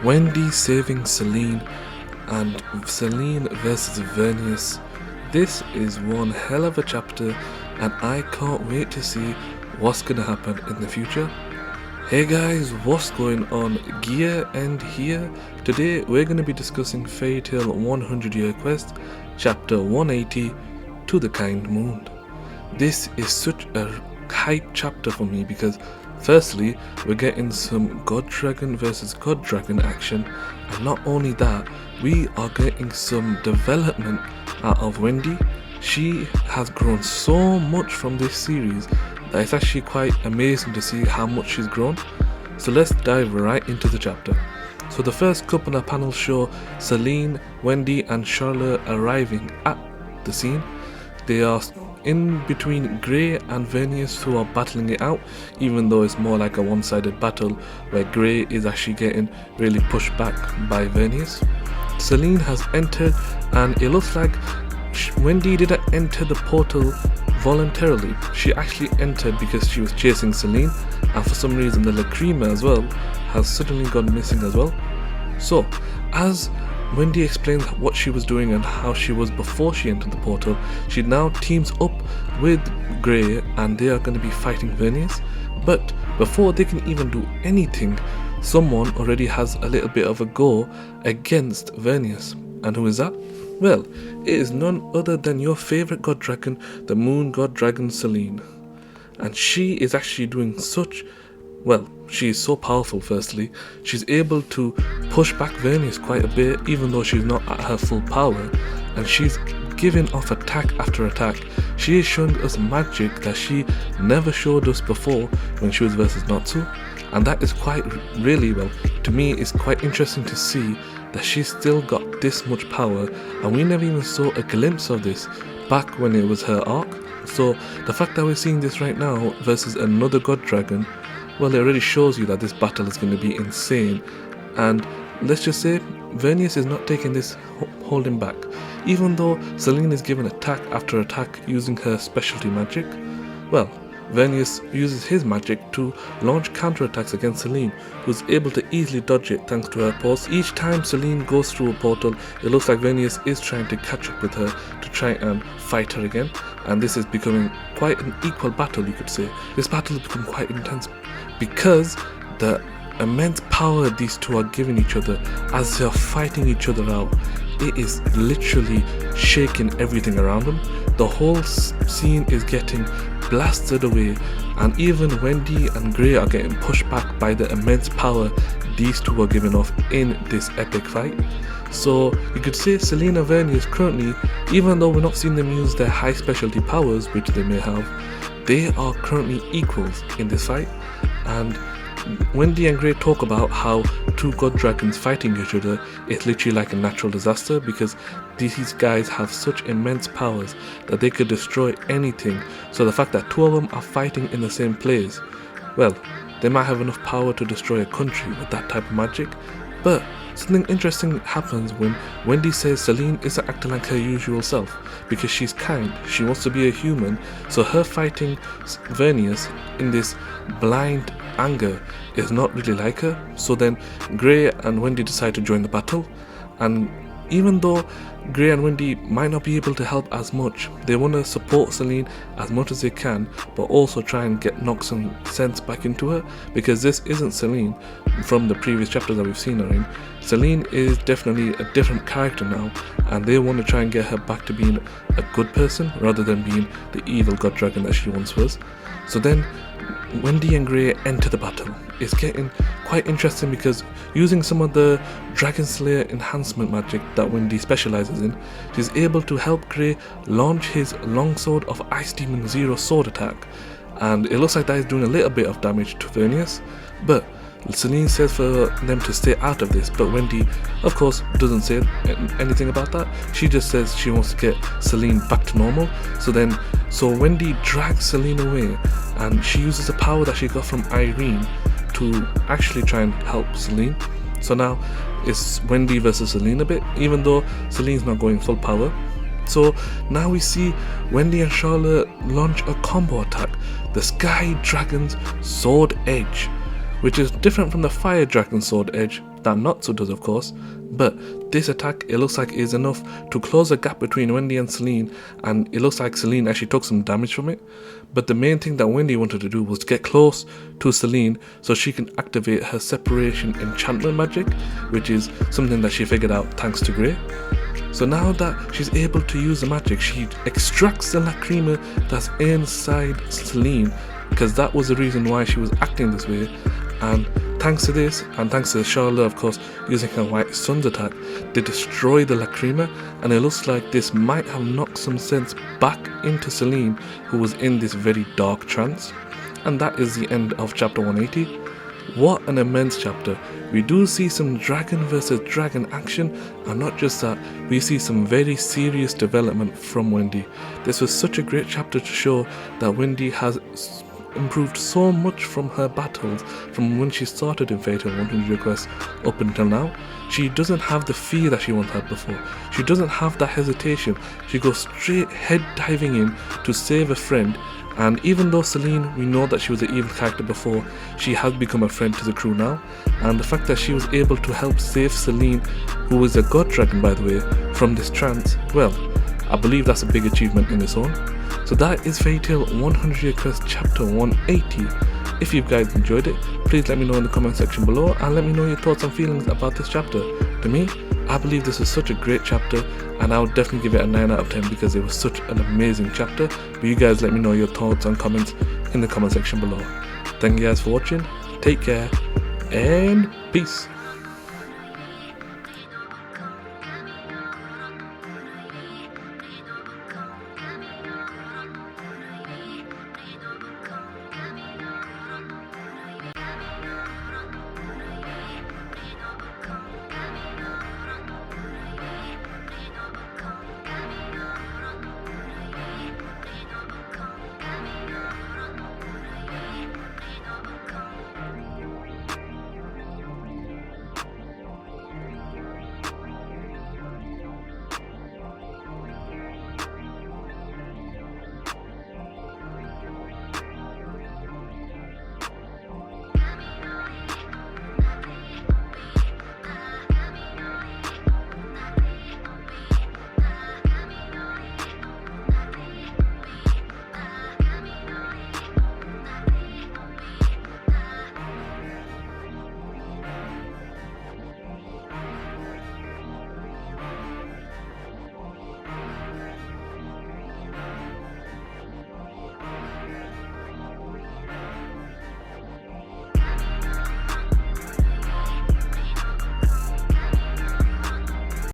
Wendy saving Selene and Selene versus Vernius. This is one hell of a chapter and I can't wait to see what's gonna happen in the future. Hey guys, what's going on? Gear and here. Today we're gonna be discussing Fairy Tail 100 Year Quest, chapter 180, To the Kind Moon. This is such a hype chapter for me because firstly, we're getting some God Dragon versus God Dragon action, and not only that, we are getting some development out of Wendy. She has grown so much from this series that it's actually quite amazing to see how much she's grown. So let's dive right into the chapter. So the first couple of panels show Selene, Wendy and Charlotte arriving at the scene. They are in between Grey and Vernius, who are battling it out, even though it's more like a one-sided battle where Grey is actually getting really pushed back by Vernius. Selene has entered and it looks like Wendy didn't enter the portal voluntarily. She actually entered because she was chasing Selene, and for some reason the Lacrima as well has suddenly gone missing as well. So as Wendy explains what she was doing and how she was before she entered the portal, she now teams up with Grey and they are going to be fighting Vernius. But before they can even do anything, someone already has a little bit of a go against Vernius. And who is that? Well, it is none other than your favourite god dragon, the moon god dragon Selene. And she is actually doing such... well, she is so powerful. Firstly, she's able to push back Vernius quite a bit, even though she's not at her full power, and she's giving off attack after attack. She is showing us magic that she never showed us before when she was versus Natsu, and that is quite really, well, to me it's quite interesting to see that she's still got this much power, and we never even saw a glimpse of this back when it was her arc. So the fact that we're seeing this right now versus another god dragon, well, it already shows you that this battle is going to be insane. And let's just say Vernius is not taking this holding back. Even though Selene is given attack after attack using her specialty magic, well, Vernius uses his magic to launch counterattacks against Selene, who's able to easily dodge it thanks to her pulse. Each time Selene goes through a portal, it looks like Vernius is trying to catch up with her to try and fight her again, and this is becoming quite an equal battle, you could say. This battle has become quite intense because the immense power these two are giving each other as they're fighting each other out, it is literally shaking everything around them. The whole scene is getting blasted away, and even Wendy and Grey are getting pushed back by the immense power these two are giving off in this epic fight. So you could say Selene and Vernius currently, even though we're not seeing them use their high specialty powers, which they may have, they are currently equals in this fight. And Wendy and Grey talk about how two god dragons fighting each other is literally like a natural disaster because these guys have such immense powers that they could destroy anything. So the fact that two of them are fighting in the same place, well, they might have enough power to destroy a country with that type of magic. But something interesting happens when Wendy says Selene isn't acting like her usual self because she's kind, she wants to be a human, so her fighting Vernius in this blind anger is not really like her. So then Grey and Wendy decide to join the battle, and even though Grey and Wendy might not be able to help as much, they want to support Selene as much as they can, but also try and knock some sense back into her, because this isn't Selene from the previous chapters that we've seen her in. Selene is definitely a different character now, and they want to try and get her back to being a good person rather than being the evil god dragon that she once was. So then Wendy and Grey enter the battle. It's getting quite interesting because using some of the Dragon Slayer enhancement magic that Wendy specializes in, she's able to help Grey launch his longsword of Ice Demon Zero sword attack, and it looks like that is doing a little bit of damage to Vernius. But Selene says for them to stay out of this, but Wendy of course doesn't say anything about that. She just says she wants to get Selene back to normal. So Wendy drags Selene away, and she uses the power that she got from Irene to actually try and help Selene. So now it's Wendy versus Selene a bit, even though Selene's not going full power. So now we see Wendy and Charlotte launch a combo attack, the Sky Dragon's Sword Edge, which is different from the Fire Dragon Sword Edge, that Natsu does, of course. But this attack, it looks like, is enough to close the gap between Wendy and Selene, and it looks like Selene actually took some damage from it. But the main thing that Wendy wanted to do was get close to Selene so she can activate her separation enchantment magic, which is something that she figured out thanks to Grey. So now that she's able to use the magic, she extracts the lacrima that's inside Selene, because that was the reason why she was acting this way. And thanks to this, and thanks to Charlotte, of course, using her White Sun's attack, they destroy the lacrima, and it looks like this might have knocked some sense back into Selene, who was in this very dark trance. And that is the end of chapter 180. What an immense chapter. We do see some dragon versus dragon action, and not just that, we see some very serious development from Wendy. This was such a great chapter to show that Wendy has improved so much from her battles from when she started in Fatal 100 Requests up until now. She doesn't have the fear that she once had before. She doesn't have that hesitation. She goes straight head diving in to save a friend. And even though Selene, we know that she was an evil character before, she has become a friend to the crew now. And the fact that she was able to help save Selene, who is a god dragon by the way, from this trance, well, I believe that's a big achievement in its own. So that is Fairy Tail 100 Requests chapter 180. If you guys enjoyed it, please let me know in the comment section below, and let me know your thoughts and feelings about this chapter. To me, I believe this is such a great chapter, and I would definitely give it a 9 out of 10 because it was such an amazing chapter. But you guys let me know your thoughts and comments in the comment section below. Thank you guys for watching, take care, and peace.